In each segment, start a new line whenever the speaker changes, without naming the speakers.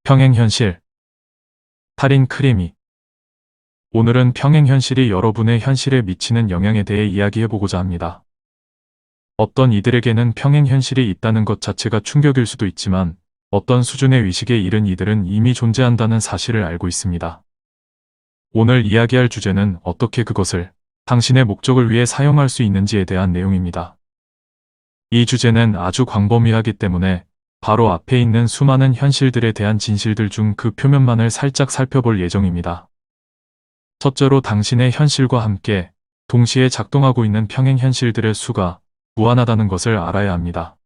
평행현실. 탈인 크리미. 오늘은 평행현실이 여러분의 현실에 미치는 영향에 대해 이야기해보고자 합니다. 어떤 이들에게는 평행현실이 있다는 것 자체가 충격일 수도 있지만 어떤 수준의 의식에 이른 이들은 이미 존재한다는 사실을 알고 있습니다. 오늘 이야기할 주제는 어떻게 그것을 당신의 목적을 위해 사용할 수 있는지에 대한 내용입니다. 이 주제는 아주 광범위하기 때문에 바로 앞에 있는 수많은 현실들에 대한 진실들 중 그 표면만을 살짝 살펴볼 예정입니다. 첫째로 당신의 현실과 함께 동시에 작동하고 있는 평행현실들의 수가 무한하다는 것을 알아야 합니다.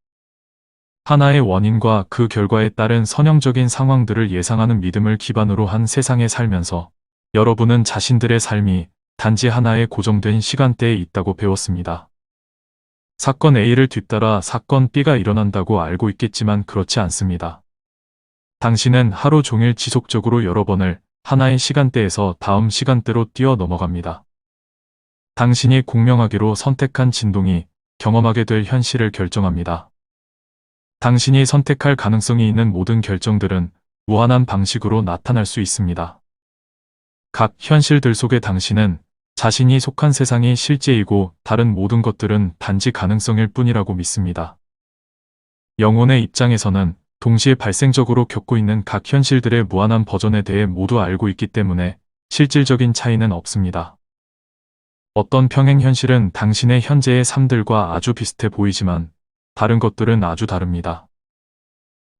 하나의 원인과 그 결과에 따른 선형적인 상황들을 예상하는 믿음을 기반으로 한 세상에 살면서 여러분은 자신들의 삶이 단지 하나의 고정된 시간대에 있다고 배웠습니다. 사건 A를 뒤따라 사건 B가 일어난다고 알고 있겠지만 그렇지 않습니다. 당신은 하루 종일 지속적으로 여러 번을 하나의 시간대에서 다음 시간대로 뛰어 넘어갑니다. 당신이 공명하기로 선택한 진동이 경험하게 될 현실을 결정합니다. 당신이 선택할 가능성이 있는 모든 결정들은 무한한 방식으로 나타날 수 있습니다. 각 현실들 속에 당신은 자신이 속한 세상이 실제이고 다른 모든 것들은 단지 가능성일 뿐이라고 믿습니다. 영혼의 입장에서는 동시에 발생적으로 겪고 있는 각 현실들의 무한한 버전에 대해 모두 알고 있기 때문에 실질적인 차이는 없습니다. 어떤 평행현실은 당신의 현재의 삶들과 아주 비슷해 보이지만 다른 것들은 아주 다릅니다.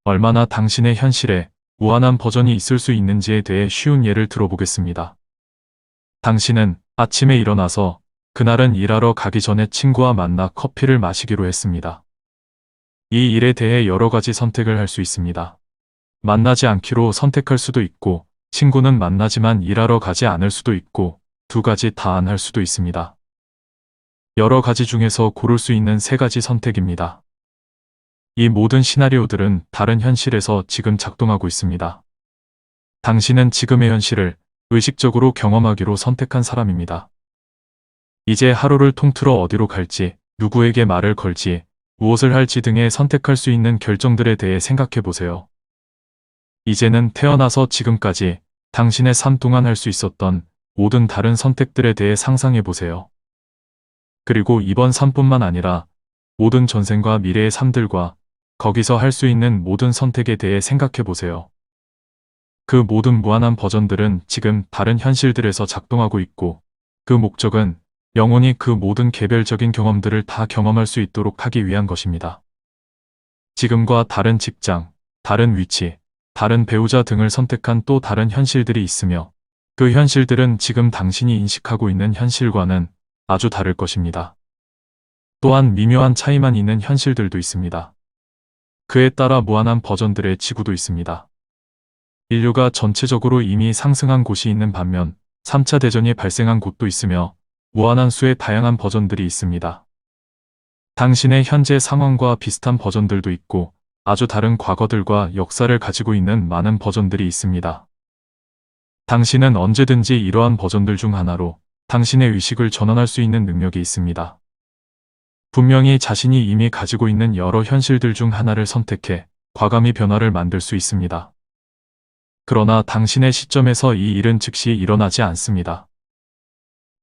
얼마나 당신의 현실에 무한한 버전이 있을 수 있는지에 대해 쉬운 예를 들어보겠습니다. 당신은 아침에 일어나서 그날은 일하러 가기 전에 친구와 만나 커피를 마시기로 했습니다. 이 일에 대해 여러 가지 선택을 할 수 있습니다. 만나지 않기로 선택할 수도 있고, 친구는 만나지만 일하러 가지 않을 수도 있고, 두 가지 다 안 할 수도 있습니다. 여러 가지 중에서 고를 수 있는 세 가지 선택입니다. 이 모든 시나리오들은 다른 현실에서 지금 작동하고 있습니다. 당신은 지금의 현실을 의식적으로 경험하기로 선택한 사람입니다. 이제 하루를 통틀어 어디로 갈지, 누구에게 말을 걸지, 무엇을 할지 등의 선택할 수 있는 결정들에 대해 생각해 보세요. 이제는 태어나서 지금까지 당신의 삶 동안 할 수 있었던 모든 다른 선택들에 대해 상상해 보세요. 그리고 이번 삶뿐만 아니라 모든 전생과 미래의 삶들과 거기서 할 수 있는 모든 선택에 대해 생각해 보세요. 그 모든 무한한 버전들은 지금 다른 현실들에서 작동하고 있고 그 목적은 영혼이 그 모든 개별적인 경험들을 다 경험할 수 있도록 하기 위한 것입니다. 지금과 다른 직장, 다른 위치, 다른 배우자 등을 선택한 또 다른 현실들이 있으며 그 현실들은 지금 당신이 인식하고 있는 현실과는 아주 다를 것입니다. 또한 미묘한 차이만 있는 현실들도 있습니다. 그에 따라 무한한 버전들의 지구도 있습니다. 인류가 전체적으로 이미 상승한 곳이 있는 반면 3차 대전이 발생한 곳도 있으며 무한한 수의 다양한 버전들이 있습니다. 당신의 현재 상황과 비슷한 버전들도 있고 아주 다른 과거들과 역사를 가지고 있는 많은 버전들이 있습니다. 당신은 언제든지 이러한 버전들 중 하나로 당신의 의식을 전환할 수 있는 능력이 있습니다. 분명히 자신이 이미 가지고 있는 여러 현실들 중 하나를 선택해 과감히 변화를 만들 수 있습니다. 그러나 당신의 시점에서 이 일은 즉시 일어나지 않습니다.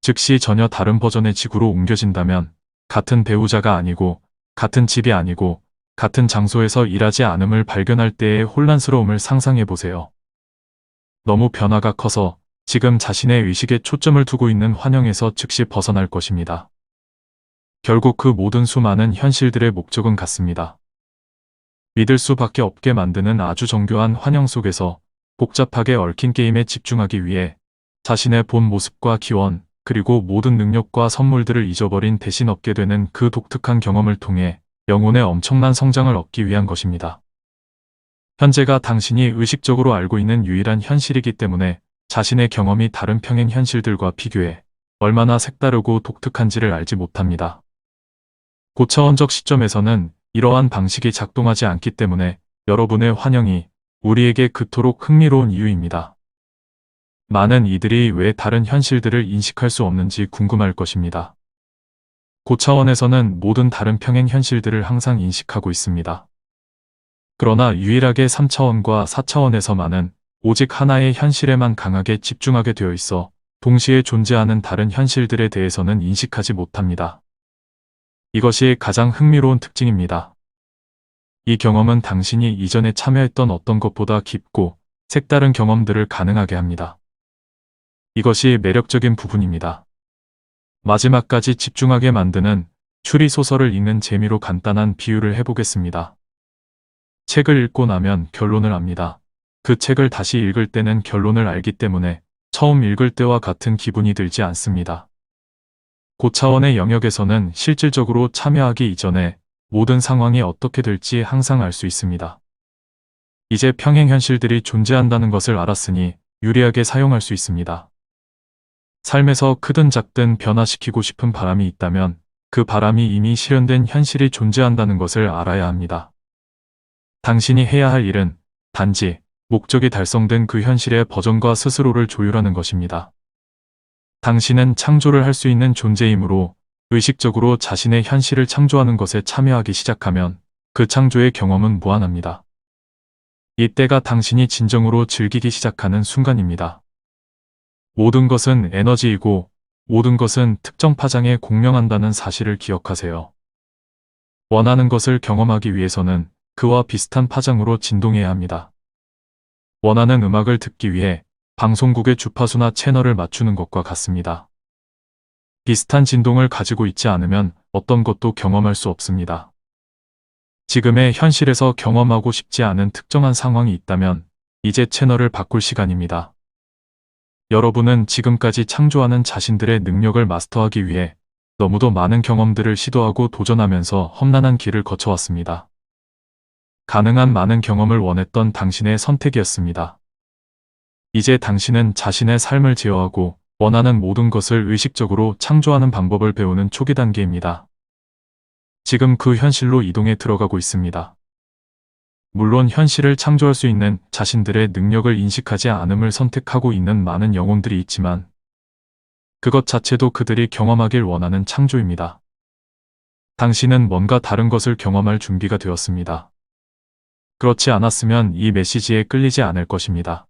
즉시 전혀 다른 버전의 지구로 옮겨진다면 같은 배우자가 아니고 같은 집이 아니고 같은 장소에서 일하지 않음을 발견할 때의 혼란스러움을 상상해 보세요. 너무 변화가 커서 지금 자신의 의식에 초점을 두고 있는 환영에서 즉시 벗어날 것입니다. 결국 그 모든 수많은 현실들의 목적은 같습니다. 믿을 수밖에 없게 만드는 아주 정교한 환영 속에서 복잡하게 얽힌 게임에 집중하기 위해 자신의 본 모습과 기원, 그리고 모든 능력과 선물들을 잊어버린 대신 얻게 되는 그 독특한 경험을 통해 영혼의 엄청난 성장을 얻기 위한 것입니다. 현재가 당신이 의식적으로 알고 있는 유일한 현실이기 때문에 자신의 경험이 다른 평행 현실들과 비교해 얼마나 색다르고 독특한지를 알지 못합니다. 고차원적 시점에서는 이러한 방식이 작동하지 않기 때문에 여러분의 환영이 우리에게 그토록 흥미로운 이유입니다. 많은 이들이 왜 다른 현실들을 인식할 수 없는지 궁금할 것입니다. 고차원에서는 모든 다른 평행 현실들을 항상 인식하고 있습니다. 그러나 유일하게 3차원과 4차원에서만은 오직 하나의 현실에만 강하게 집중하게 되어 있어 동시에 존재하는 다른 현실들에 대해서는 인식하지 못합니다. 이것이 가장 흥미로운 특징입니다. 이 경험은 당신이 이전에 참여했던 어떤 것보다 깊고 색다른 경험들을 가능하게 합니다. 이것이 매력적인 부분입니다. 마지막까지 집중하게 만드는 추리소설을 읽는 재미로 간단한 비유를 해보겠습니다. 책을 읽고 나면 결론을 압니다. 그 책을 다시 읽을 때는 결론을 알기 때문에 처음 읽을 때와 같은 기분이 들지 않습니다. 고차원의 영역에서는 실질적으로 참여하기 이전에 모든 상황이 어떻게 될지 항상 알 수 있습니다. 이제 평행 현실들이 존재한다는 것을 알았으니 유리하게 사용할 수 있습니다. 삶에서 크든 작든 변화시키고 싶은 바람이 있다면 그 바람이 이미 실현된 현실이 존재한다는 것을 알아야 합니다. 당신이 해야 할 일은 단지 목적이 달성된 그 현실의 버전과 스스로를 조율하는 것입니다. 당신은 창조를 할 수 있는 존재이므로 의식적으로 자신의 현실을 창조하는 것에 참여하기 시작하면 그 창조의 경험은 무한합니다. 이때가 당신이 진정으로 즐기기 시작하는 순간입니다. 모든 것은 에너지이고 모든 것은 특정 파장에 공명한다는 사실을 기억하세요. 원하는 것을 경험하기 위해서는 그와 비슷한 파장으로 진동해야 합니다. 원하는 음악을 듣기 위해 방송국의 주파수나 채널을 맞추는 것과 같습니다. 비슷한 진동을 가지고 있지 않으면 어떤 것도 경험할 수 없습니다. 지금의 현실에서 경험하고 싶지 않은 특정한 상황이 있다면 이제 채널을 바꿀 시간입니다. 여러분은 지금까지 창조하는 자신들의 능력을 마스터하기 위해 너무도 많은 경험들을 시도하고 도전하면서 험난한 길을 거쳐왔습니다. 가능한 많은 경험을 원했던 당신의 선택이었습니다. 이제 당신은 자신의 삶을 제어하고 원하는 모든 것을 의식적으로 창조하는 방법을 배우는 초기 단계입니다. 지금 그 현실로 이동해 들어가고 있습니다. 물론 현실을 창조할 수 있는 자신들의 능력을 인식하지 않음을 선택하고 있는 많은 영혼들이 있지만 그것 자체도 그들이 경험하길 원하는 창조입니다. 당신은 뭔가 다른 것을 경험할 준비가 되었습니다. 그렇지 않았으면 이 메시지에 끌리지 않을 것입니다.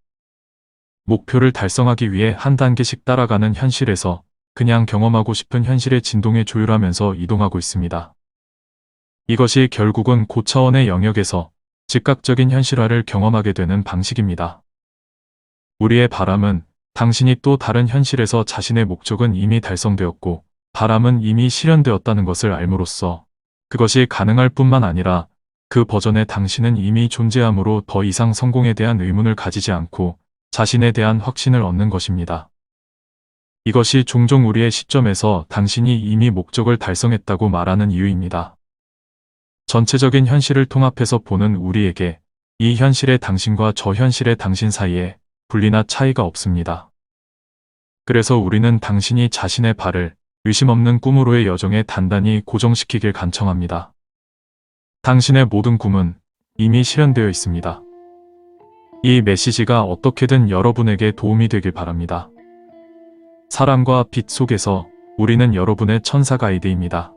목표를 달성하기 위해 한 단계씩 따라가는 현실에서 그냥 경험하고 싶은 현실의 진동에 조율하면서 이동하고 있습니다. 이것이 결국은 고차원의 영역에서 즉각적인 현실화를 경험하게 되는 방식입니다. 우리의 바람은 당신이 또 다른 현실에서 자신의 목적은 이미 달성되었고 바람은 이미 실현되었다는 것을 알므로써 그것이 가능할 뿐만 아니라 그 버전의 당신은 이미 존재하므로 더 이상 성공에 대한 의문을 가지지 않고 자신에 대한 확신을 얻는 것입니다. 이것이 종종 우리의 시점에서 당신이 이미 목적을 달성했다고 말하는 이유입니다. 전체적인 현실을 통합해서 보는 우리에게 이 현실의 당신과 저 현실의 당신 사이에 분리나 차이가 없습니다. 그래서 우리는 당신이 자신의 발을 의심 없는 꿈으로의 여정에 단단히 고정시키길 간청합니다. 당신의 모든 꿈은 이미 실현되어 있습니다. 이 메시지가 어떻게든 여러분에게 도움이 되길 바랍니다. 사랑과 빛 속에서 우리는 여러분의 천사 가이드입니다.